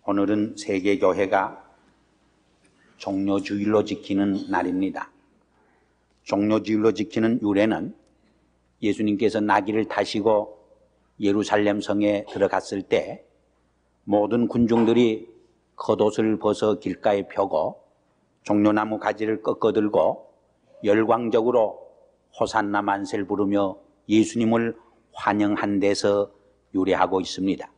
오늘은 세계교회가 종료주일로 지키는 날입니다. 종료주일로 지키는 유래는 예수님께서 나귀를 타시고 예루살렘 성에 들어갔을 때 모든 군중들이 겉옷을 벗어 길가에 펴고 종려나무 가지를 꺾어들고 열광적으로 호산나 만세를 부르며 예수님을 환영한 데서 유래하고 있습니다.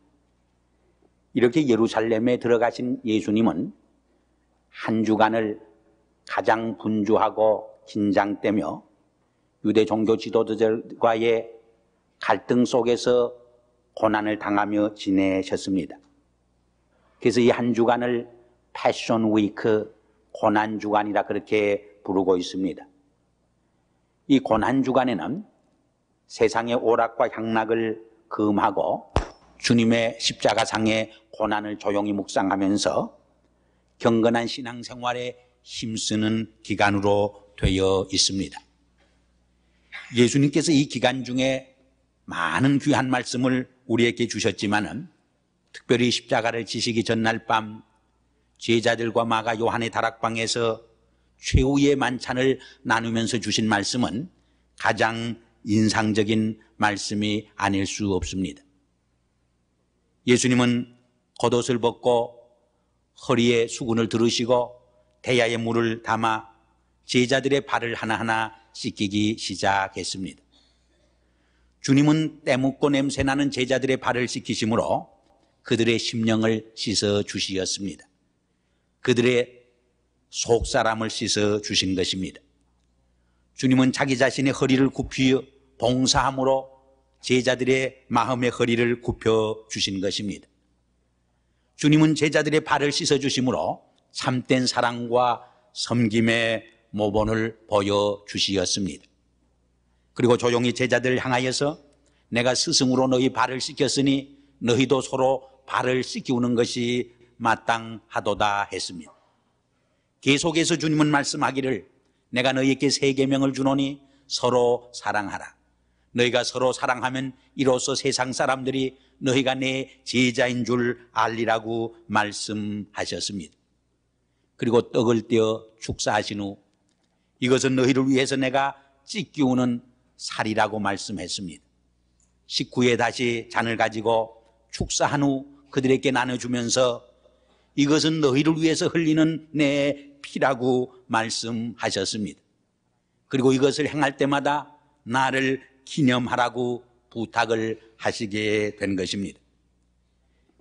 이렇게 예루살렘에 들어가신 예수님은 한 주간을 가장 분주하고 긴장되며 유대 종교 지도자들과의 갈등 속에서 고난을 당하며 지내셨습니다. 그래서 이 한 주간을 패션 위크, 고난 주간이라 그렇게 부르고 있습니다. 이 고난 주간에는 세상의 오락과 향락을 금하고 주님의 십자가상의 고난을 조용히 묵상하면서 경건한 신앙생활에 힘쓰는 기간으로 되어 있습니다. 예수님께서 이 기간 중에 많은 귀한 말씀을 우리에게 주셨지만은 특별히 십자가를 지시기 전날 밤 제자들과 마가 요한의 다락방에서 최후의 만찬을 나누면서 주신 말씀은 가장 인상적인 말씀이 아닐 수 없습니다. 예수님은 겉옷을 벗고 허리에 수건을 두르시고 대야에 물을 담아 제자들의 발을 하나하나 씻기기 시작했습니다. 주님은 때묻고 냄새나는 제자들의 발을 씻기심으로 그들의 심령을 씻어 주시었습니다. 그들의 속사람을 씻어 주신 것입니다. 주님은 자기 자신의 허리를 굽히 봉사함으로 제자들의 마음의 허리를 굽혀 주신 것입니다. 주님은 제자들의 발을 씻어 주심으로 참된 사랑과 섬김의 모본을 보여주시었습니다. 그리고 조용히 제자들을 향하여서 내가 스승으로 너희 발을 씻겼으니 너희도 서로 발을 씻기우는 것이 마땅하도다 했습니다. 계속해서 주님은 말씀하기를 내가 너희에게 새 계명을 주노니 서로 사랑하라. 너희가 서로 사랑하면 이로써 세상 사람들이 너희가 내 제자인 줄 알리라고 말씀하셨습니다. 그리고 떡을 떼어 축사하신 후 이것은 너희를 위해서 내가 찢기우는 살이라고 말씀했습니다. 식후에 다시 잔을 가지고 축사한 후 그들에게 나눠주면서 이것은 너희를 위해서 흘리는 내 피라고 말씀하셨습니다. 그리고 이것을 행할 때마다 나를 기념하라고 부탁을 하시게 된 것입니다.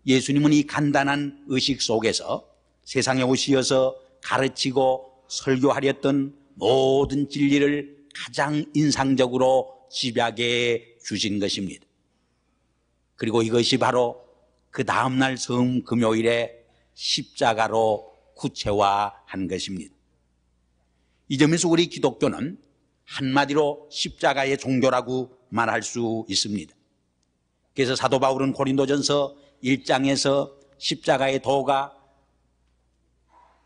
예수님은 이 간단한 의식 속에서 세상에 오시어서 가르치고 설교하렸던 모든 진리를 가장 인상적으로 집약해 주신 것입니다. 그리고 이것이 바로 그 다음날 성 금요일에 십자가로 구체화한 것입니다. 이 점에서 우리 기독교는 한마디로 십자가의 종교라고 말할 수 있습니다. 그래서 사도 바울은 고린도전서 1장에서 십자가의 도가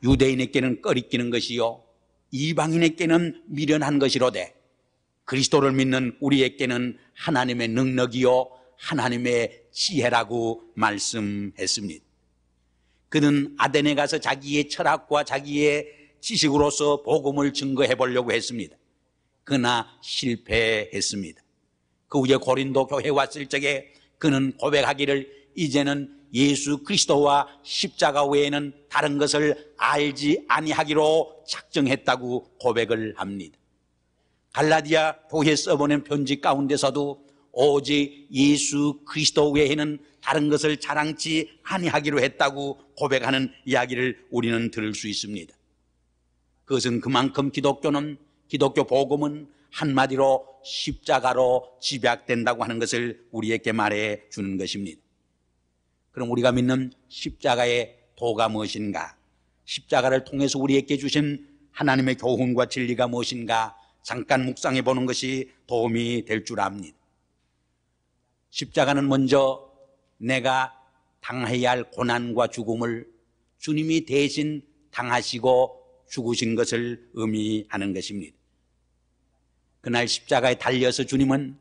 유대인에게는 꺼리끼는 것이요 이방인에게는 미련한 것이로되 그리스도를 믿는 우리에게는 하나님의 능력이요 하나님의 지혜라고 말씀했습니다. 그는 아덴에 가서 자기의 철학과 자기의 지식으로서 복음을 증거해 보려고 했습니다. 그러나 실패했습니다. 그 후에 고린도 교회에 왔을 적에 그는 고백하기를 이제는 예수 그리스도와 십자가 외에는 다른 것을 알지 아니하기로 작정했다고 고백을 합니다. 갈라디아 교회에 써보낸 편지 가운데서도 오직 예수 그리스도 외에는 다른 것을 자랑치 아니하기로 했다고 고백하는 이야기를 우리는 들을 수 있습니다. 그것은 그만큼 기독교 복음은 한마디로 십자가로 집약된다고 하는 것을 우리에게 말해 주는 것입니다. 그럼 우리가 믿는 십자가의 도가 무엇인가? 십자가를 통해서 우리에게 주신 하나님의 교훈과 진리가 무엇인가? 잠깐 묵상해 보는 것이 도움이 될 줄 압니다. 십자가는 먼저 내가 당해야 할 고난과 죽음을 주님이 대신 당하시고 죽으신 것을 의미하는 것입니다. 그날 십자가에 달려서 주님은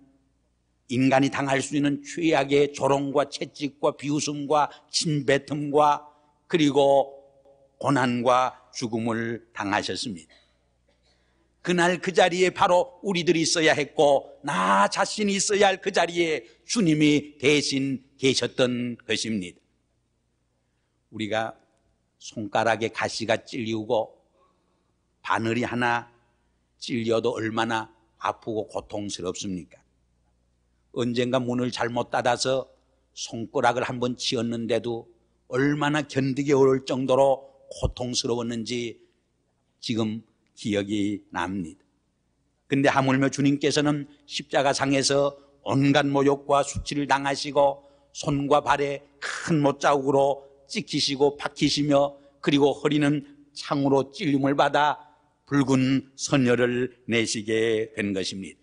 인간이 당할 수 있는 최악의 조롱과 채찍과 비웃음과 침뱉음과 그리고 고난과 죽음을 당하셨습니다. 그날 그 자리에 바로 우리들이 있어야 했고 나 자신이 있어야 할 그 자리에 주님이 대신 계셨던 것입니다. 우리가 손가락에 가시가 찔리고 바늘이 하나 찔려도 얼마나 아프고 고통스럽습니까? 언젠가 문을 잘못 닫아서 손가락을 한번 치었는데도 얼마나 견디기 어려울 정도로 고통스러웠는지 지금 기억이 납니다. 근데 하물며 주님께서는 십자가상에서 온갖 모욕과 수치를 당하시고 손과 발에 큰 못자국으로 찍히시고 박히시며 그리고 허리는 창으로 찔림을 받아 붉은 선혈을 내시게 된 것입니다.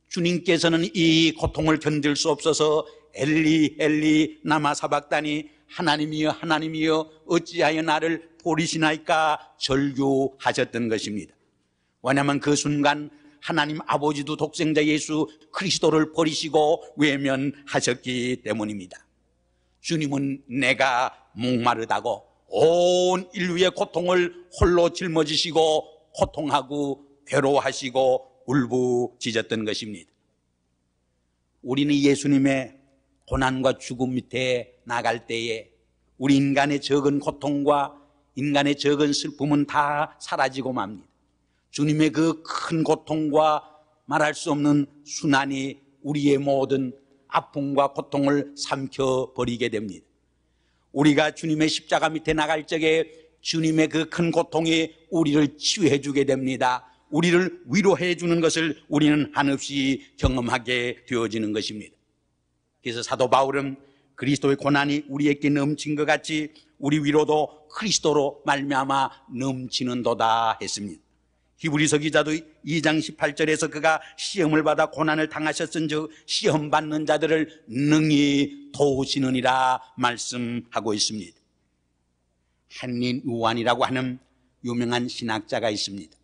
주님께서는 이 고통을 견딜 수 없어서 엘리 엘리 라마 사박다니 하나님이여 하나님이여 어찌하여 나를 버리시나이까 절규하셨던 것입니다. 왜냐하면 그 순간 하나님 아버지도 독생자 예수 그리스도를 버리시고 외면하셨기 때문입니다. 주님은 내가 목마르다고 온 인류의 고통을 홀로 짊어지시고 고통하고 괴로워하시고 울부짖었던 것입니다. 우리는 예수님의 고난과 죽음 밑에 나갈 때에 우리 인간의 적은 고통과 인간의 적은 슬픔은 다 사라지고 맙니다. 주님의 그 큰 고통과 말할 수 없는 순환이 우리의 모든 아픔과 고통을 삼켜버리게 됩니다. 우리가 주님의 십자가 밑에 나갈 적에 주님의 그 큰 고통이 우리를 치유해 주게 됩니다. 우리를 위로해 주는 것을 우리는 한없이 경험하게 되어지는 것입니다. 그래서 사도 바울은 그리스도의 고난이 우리에게 넘친 것 같이 우리 위로도 그리스도로 말미암아 넘치는도다 했습니다. 히브리서 기자도 2장 18절에서 그가 시험을 받아 고난을 당하셨은즉 시험 받는 자들을 능히 도우시느니라 말씀하고 있습니다. 헨리 누안이라고 하는 유명한 신학자가 있습니다.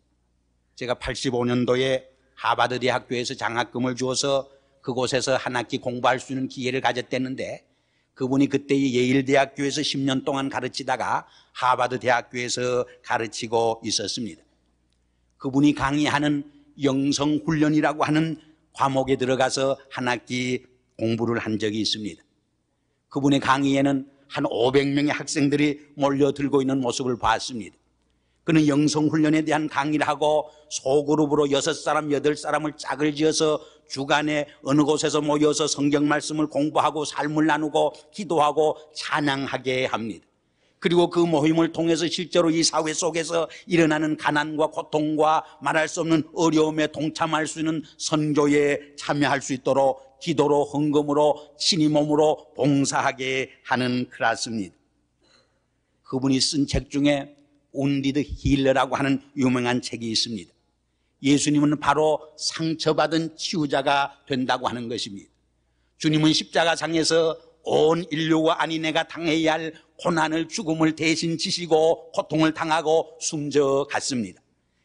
제가 85년도에 하버드 대학교에서 장학금을 주어서 그곳에서 한 학기 공부할 수 있는 기회를 가졌댔는데 그분이 그때 예일 대학교에서 10년 동안 가르치다가 하버드 대학교에서 가르치고 있었습니다. 그분이 강의하는 영성훈련이라고 하는 과목에 들어가서 한 학기 공부를 한 적이 있습니다. 그분의 강의에는 한 500명의 학생들이 몰려들고 있는 모습을 봤습니다. 그는 영성훈련에 대한 강의를 하고 소그룹으로 6사람, 8사람을 짝을 지어서 주간에 어느 곳에서 모여서 성경 말씀을 공부하고 삶을 나누고 기도하고 찬양하게 합니다. 그리고 그 모임을 통해서 실제로 이 사회 속에서 일어나는 가난과 고통과 말할 수 없는 어려움에 동참할 수 있는 선교에 참여할 수 있도록 기도로 헌금으로 친히 몸으로 봉사하게 하는 클래스입니다. 그분이 쓴 책 중에 온디드 힐러라고 하는 유명한 책이 있습니다. 예수님은 바로 상처받은 치유자가 된다고 하는 것입니다. 주님은 십자가상에서 온 인류가 아니 내가 당해야 할 고난을 죽음을 대신 지시고 고통을 당하고 숨져갔습니다.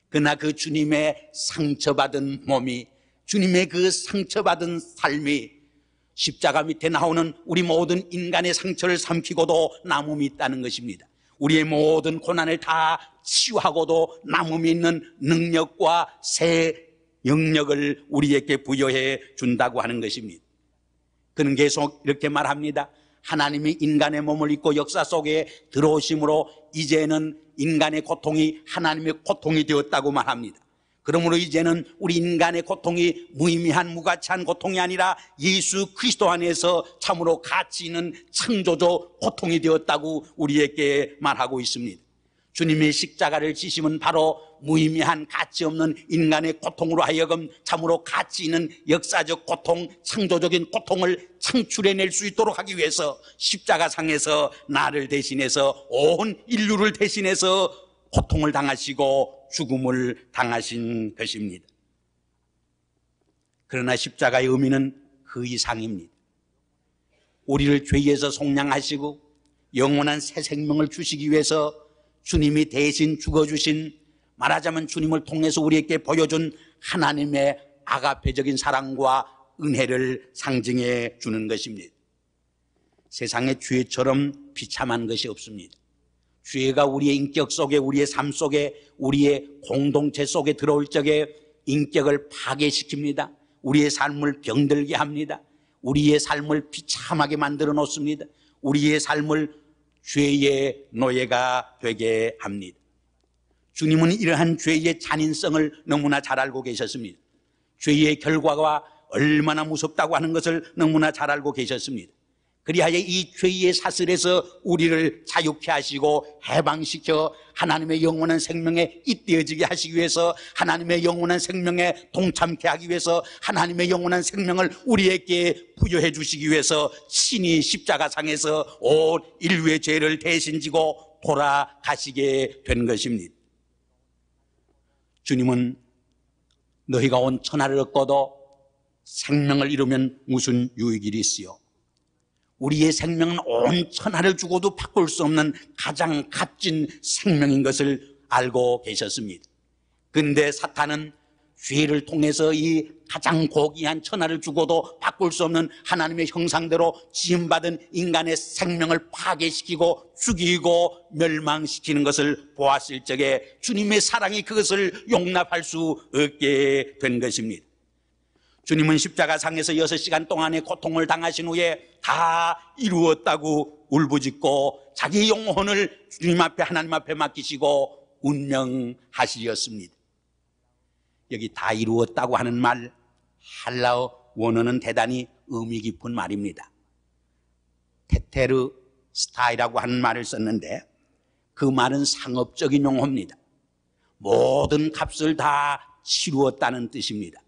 그러나 그 주님의 상처받은 몸이 주님의 그 상처받은 삶이 십자가 밑에 나오는 우리 모든 인간의 상처를 삼키고도 남음이 있다는 것입니다. 우리의 모든 고난을 다 치유하고도 남음이 있는 능력과 새 영역을 우리에게 부여해 준다고 하는 것입니다. 그는 계속 이렇게 말합니다. 하나님이 인간의 몸을 입고 역사 속에 들어오심으로 이제는 인간의 고통이 하나님의 고통이 되었다고 말합니다. 그러므로 이제는 우리 인간의 고통이 무의미한 무가치한 고통이 아니라 예수 그리스도 안에서 참으로 가치 있는 창조적 고통이 되었다고 우리에게 말하고 있습니다. 주님의 십자가를 지심은 바로 무의미한 가치 없는 인간의 고통으로 하여금 참으로 가치 있는 역사적 고통, 창조적인 고통을 창출해낼 수 있도록 하기 위해서 십자가상에서 나를 대신해서 온 인류를 대신해서 고통을 당하시고 죽음을 당하신 것입니다. 그러나 십자가의 의미는 그 이상입니다. 우리를 죄에서 속량하시고 영원한 새 생명을 주시기 위해서 주님이 대신 죽어주신, 말하자면 주님을 통해서 우리에게 보여준 하나님의 아가페적인 사랑과 은혜를 상징해 주는 것입니다. 세상에 죄처럼 비참한 것이 없습니다. 죄가 우리의 인격 속에, 우리의 삶 속에, 우리의 공동체 속에 들어올 적에 인격을 파괴시킵니다. 우리의 삶을 병들게 합니다. 우리의 삶을 비참하게 만들어 놓습니다. 우리의 삶을 죄의 노예가 되게 합니다. 주님은 이러한 죄의 잔인성을 너무나 잘 알고 계셨습니다. 죄의 결과가 얼마나 무섭다고 하는 것을 너무나 잘 알고 계셨습니다. 그리하여 이 죄의 사슬에서 우리를 자유케 하시고 해방시켜 하나님의 영원한 생명에 잇대어지게 하시기 위해서, 하나님의 영원한 생명에 동참케 하기 위해서, 하나님의 영원한 생명을 우리에게 부여해 주시기 위해서 신이 십자가상에서 온 인류의 죄를 대신 지고 돌아가시게 된 것입니다. 주님은 너희가 온 천하를 얻고도 생명을 잃으면 무슨 유익이 있으요? 우리의 생명은 온 천하를 주고도 바꿀 수 없는 가장 값진 생명인 것을 알고 계셨습니다. 그런데 사탄은 죄를 통해서 이 가장 고귀한 천하를 주고도 바꿀 수 없는 하나님의 형상대로 지음받은 인간의 생명을 파괴시키고 죽이고 멸망시키는 것을 보았을 적에 주님의 사랑이 그것을 용납할 수 없게 된 것입니다. 주님은 십자가상에서 6시간 동안의 고통을 당하신 후에 다 이루었다고 울부짖고 자기 영혼을 주님 앞에, 하나님 앞에 맡기시고 운명하시었습니다. 여기 다 이루었다고 하는 말, 할라어 원어는 대단히 의미 깊은 말입니다. 테테르 스타이라고 하는 말을 썼는데 그 말은 상업적인 용어입니다. 모든 값을 다 치루었다는 뜻입니다.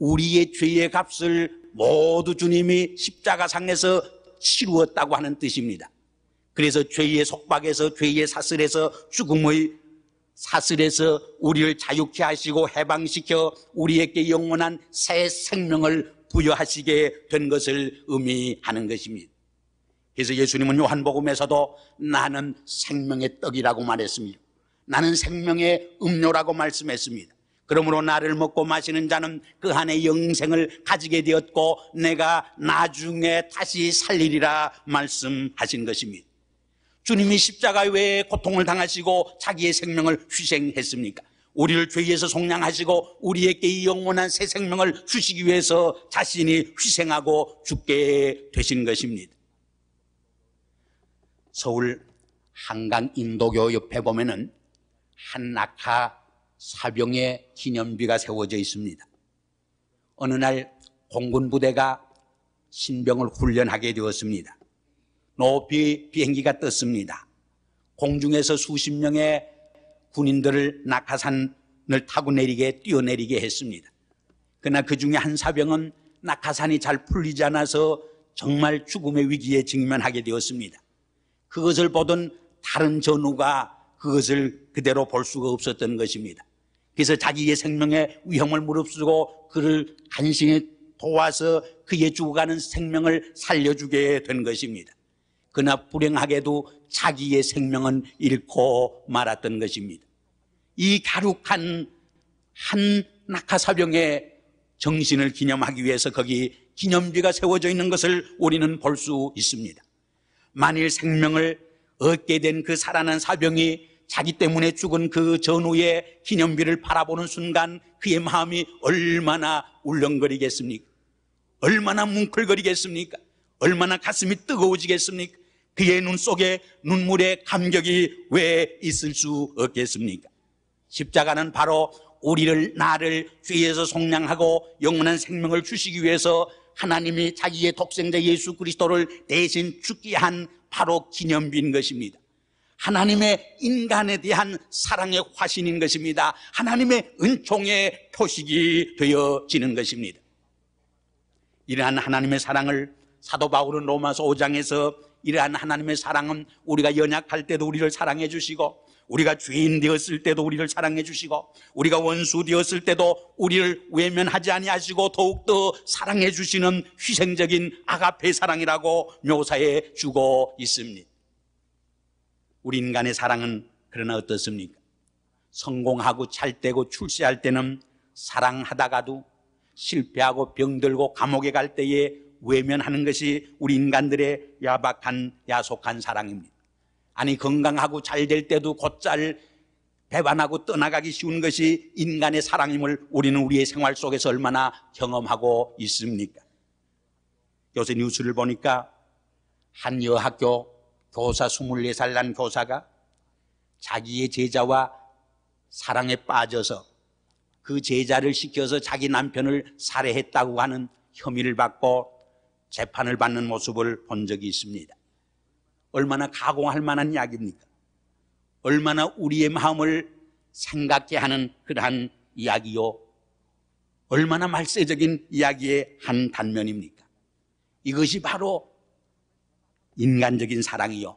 우리의 죄의 값을 모두 주님이 십자가상에서 치루었다고 하는 뜻입니다. 그래서 죄의 속박에서, 죄의 사슬에서, 죽음의 사슬에서 우리를 자유케 하시고 해방시켜 우리에게 영원한 새 생명을 부여하시게 된 것을 의미하는 것입니다. 그래서 예수님은 요한복음에서도 나는 생명의 떡이라고 말했습니다. 나는 생명의 음료라고 말씀했습니다. 그러므로 나를 먹고 마시는 자는 그 안에 영생을 가지게 되었고 내가 나중에 다시 살리리라 말씀하신 것입니다. 주님이 십자가 외에 고통을 당하시고 자기의 생명을 희생했습니까? 우리를 죄에서 속량하시고 우리에게 이 영원한 새 생명을 주시기 위해서 자신이 희생하고 죽게 되신 것입니다. 서울 한강 인도교 옆에 보면은 한 낙하 사병의 기념비가 세워져 있습니다. 어느 날 공군 부대가 신병을 훈련하게 되었습니다. 높이 비행기가 떴습니다. 공중에서 수십 명의 군인들을 낙하산을 타고 뛰어내리게 했습니다. 그러나 그 중에 한 사병은 낙하산이 잘 풀리지 않아서 정말 죽음의 위기에 직면하게 되었습니다. 그것을 보던 다른 전우가 그것을 그대로 볼 수가 없었던 것입니다. 그래서 자기의 생명에 위험을 무릅쓰고 그를 간신히 도와서 그의 죽어가는 생명을 살려주게 된 것입니다. 그러나 불행하게도 자기의 생명은 잃고 말았던 것입니다. 이 갸륵한 한 낙하사병의 정신을 기념하기 위해서 거기 기념비가 세워져 있는 것을 우리는 볼 수 있습니다. 만일 생명을 얻게 된 그 살아난 사병이 자기 때문에 죽은 그 전우의 기념비를 바라보는 순간 그의 마음이 얼마나 울렁거리겠습니까? 얼마나 뭉클거리겠습니까? 얼마나 가슴이 뜨거워지겠습니까? 그의 눈 속에 눈물의 감격이 왜 있을 수 없겠습니까? 십자가는 바로 나를 죄에서 속량하고 영원한 생명을 주시기 위해서 하나님이 자기의 독생자 예수 그리스도를 대신 죽게 한 바로 기념비인 것입니다. 하나님의 인간에 대한 사랑의 화신인 것입니다. 하나님의 은총의 표식이 되어지는 것입니다. 이러한 하나님의 사랑을 사도 바울은 로마서 5장에서 이러한 하나님의 사랑은 우리가 연약할 때도 우리를 사랑해 주시고 우리가 죄인 되었을 때도 우리를 사랑해 주시고 우리가 원수 되었을 때도 우리를 외면하지 아니하시고 더욱더 사랑해 주시는 희생적인 아가페 사랑이라고 묘사해 주고 있습니다. 우리 인간의 사랑은 그러나 어떻습니까? 성공하고 찰되고 출세할 때는 사랑하다가도 실패하고 병들고 감옥에 갈 때에 외면하는 것이 우리 인간들의 야박한 야속한 사랑입니다. 아니, 건강하고 잘 될 때도 곧잘 배반하고 떠나가기 쉬운 것이 인간의 사랑임을 우리는 우리의 생활 속에서 얼마나 경험하고 있습니까? 요새 뉴스를 보니까 한 여학교 교사 24살 난 교사가 자기의 제자와 사랑에 빠져서 그 제자를 시켜서 자기 남편을 살해했다고 하는 혐의를 받고 재판을 받는 모습을 본 적이 있습니다. 얼마나 가공할 만한 이야기입니까? 얼마나 우리의 마음을 생각게 하는 그러한 이야기요, 얼마나 말세적인 이야기의 한 단면입니까? 이것이 바로 인간적인 사랑이요,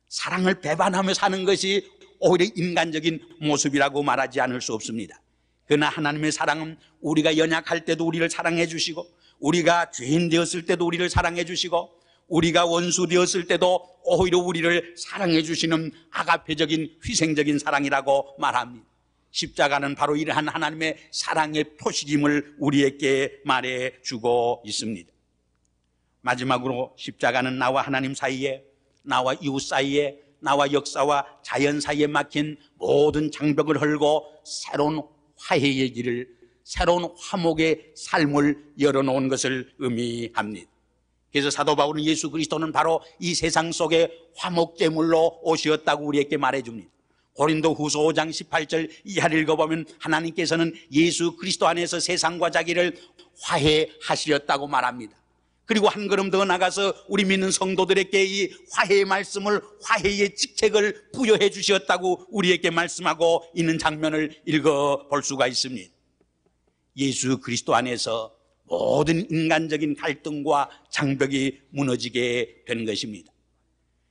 사랑을 배반하며 사는 것이 오히려 인간적인 모습이라고 말하지 않을 수 없습니다. 그러나 하나님의 사랑은 우리가 연약할 때도 우리를 사랑해 주시고, 우리가 죄인 되었을 때도 우리를 사랑해 주시고, 우리가 원수 되었을 때도 오히려 우리를 사랑해 주시는 아가페적인 희생적인 사랑이라고 말합니다. 십자가는 바로 이러한 하나님의 사랑의 표식임을 우리에게 말해주고 있습니다. 마지막으로 십자가는 나와 하나님 사이에, 나와 이웃 사이에, 나와 역사와 자연 사이에 막힌 모든 장벽을 헐고 새로운 화해의 길을, 새로운 화목의 삶을 열어놓은 것을 의미합니다. 그래서 사도 바울은 예수 그리스도는 바로 이 세상 속에 화목제물로 오셨다고 우리에게 말해줍니다. 고린도 후서 5장 18절 이하를 읽어보면 하나님께서는 예수 그리스도 안에서 세상과 자기를 화해하시렸다고 말합니다. 그리고 한 걸음 더 나가서 우리 믿는 성도들에게 이 화해의 말씀을, 화해의 직책을 부여해 주셨다고 우리에게 말씀하고 있는 장면을 읽어볼 수가 있습니다. 예수 그리스도 안에서 모든 인간적인 갈등과 장벽이 무너지게 된 것입니다.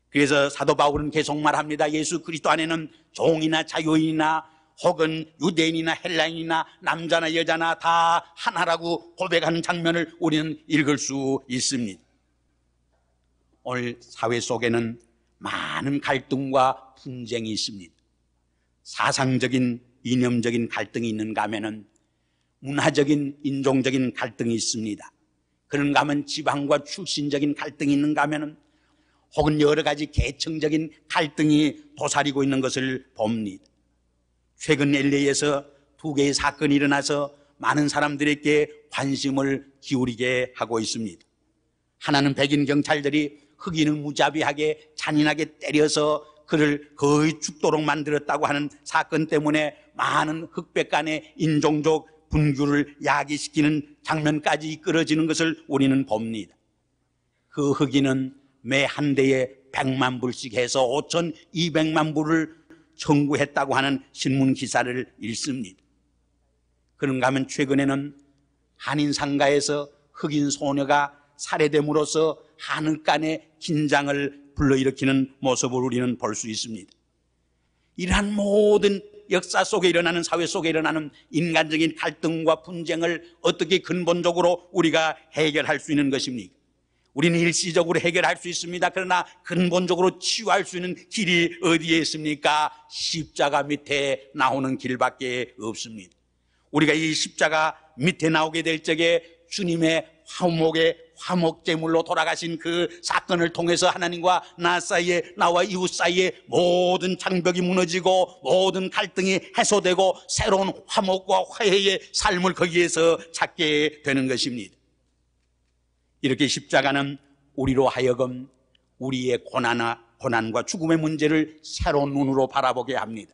그래서 사도 바울은 계속 말합니다. 예수 그리스도 안에는 종이나 자유인이나 혹은 유대인이나 헬라인이나 남자나 여자나 다 하나라고 고백하는 장면을 우리는 읽을 수 있습니다. 오늘 사회 속에는 많은 갈등과 분쟁이 있습니다. 사상적인, 이념적인 갈등이 있는가 하면은 문화적인, 인종적인 갈등이 있습니다. 그런가 하면 지방과 출신적인 갈등이 있는가 하면 혹은 여러 가지 계층적인 갈등이 도사리고 있는 것을 봅니다. 최근 LA에서 2개의 사건이 일어나서 많은 사람들에게 관심을 기울이게 하고 있습니다. 하나는 백인 경찰들이 흑인을 무자비하게 잔인하게 때려서 그를 거의 죽도록 만들었다고 하는 사건 때문에 많은 흑백 간의 인종적 분규를 야기시키는 장면까지 이끌어지는 것을 우리는 봅니다. 그 흑인은 매 한 대에 100만 불씩 해서 5,200만 불을 청구했다고 하는 신문 기사를 읽습니다. 그런가 하면 최근에는 한인 상가에서 흑인 소녀가 살해됨으로써 한국 간의 긴장을 불러일으키는 모습을 우리는 볼 수 있습니다. 이러한 모든 역사 속에 일어나는, 사회 속에 일어나는 인간적인 갈등과 분쟁을 어떻게 근본적으로 우리가 해결할 수 있는 것입니까? 우리는 일시적으로 해결할 수 있습니다. 그러나 근본적으로 치유할 수 있는 길이 어디에 있습니까? 십자가 밑에 나오는 길밖에 없습니다. 우리가 이 십자가 밑에 나오게 될 적에 주님의 화목제물로 돌아가신 그 사건을 통해서 하나님과 나 사이에, 나와 이웃 사이에 모든 장벽이 무너지고 모든 갈등이 해소되고 새로운 화목과 화해의 삶을 거기에서 찾게 되는 것입니다. 이렇게 십자가는 우리로 하여금 우리의 고난과 죽음의 문제를 새로운 눈으로 바라보게 합니다.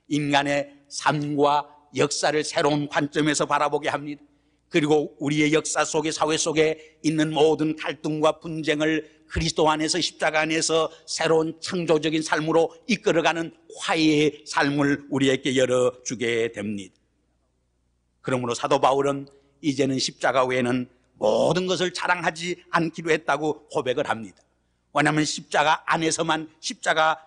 인간의 삶과 역사를 새로운 관점에서 바라보게 합니다. 그리고 우리의 역사 속에, 사회 속에 있는 모든 갈등과 분쟁을 그리스도 안에서, 십자가 안에서 새로운 창조적인 삶으로 이끌어가는 화해의 삶을 우리에게 열어주게 됩니다. 그러므로 사도 바울은 이제는 십자가 외에는 모든 것을 자랑하지 않기로 했다고 고백을 합니다. 왜냐하면 십자가 안에서만, 십자가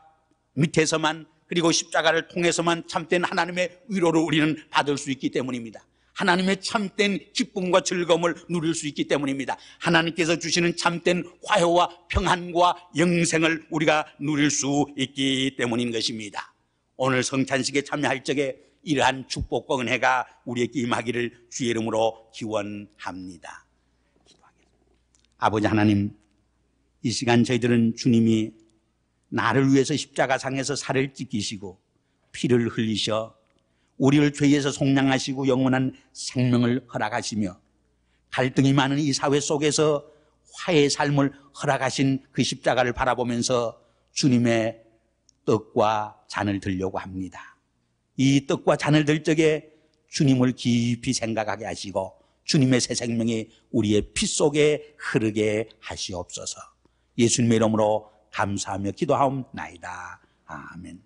밑에서만, 그리고 십자가를 통해서만 참된 하나님의 위로를 우리는 받을 수 있기 때문입니다. 하나님의 참된 기쁨과 즐거움을 누릴 수 있기 때문입니다. 하나님께서 주시는 참된 화해와 평안과 영생을 우리가 누릴 수 있기 때문인 것입니다. 오늘 성찬식에 참여할 적에 이러한 축복과 은혜가 우리에게 임하기를 주의 이름으로 기원합니다. 아버지 하나님, 이 시간 저희들은 주님이 나를 위해서 십자가상에서 살을 찢기시고 피를 흘리셔 우리를 죄에서 속량하시고 영원한 생명을 허락하시며 갈등이 많은 이 사회 속에서 화해의 삶을 허락하신 그 십자가를 바라보면서 주님의 떡과 잔을 들려고 합니다. 이 떡과 잔을 들 적에 주님을 깊이 생각하게 하시고 주님의 새 생명이 우리의 피 속에 흐르게 하시옵소서. 예수님의 이름으로 감사하며 기도하옵나이다. 아멘.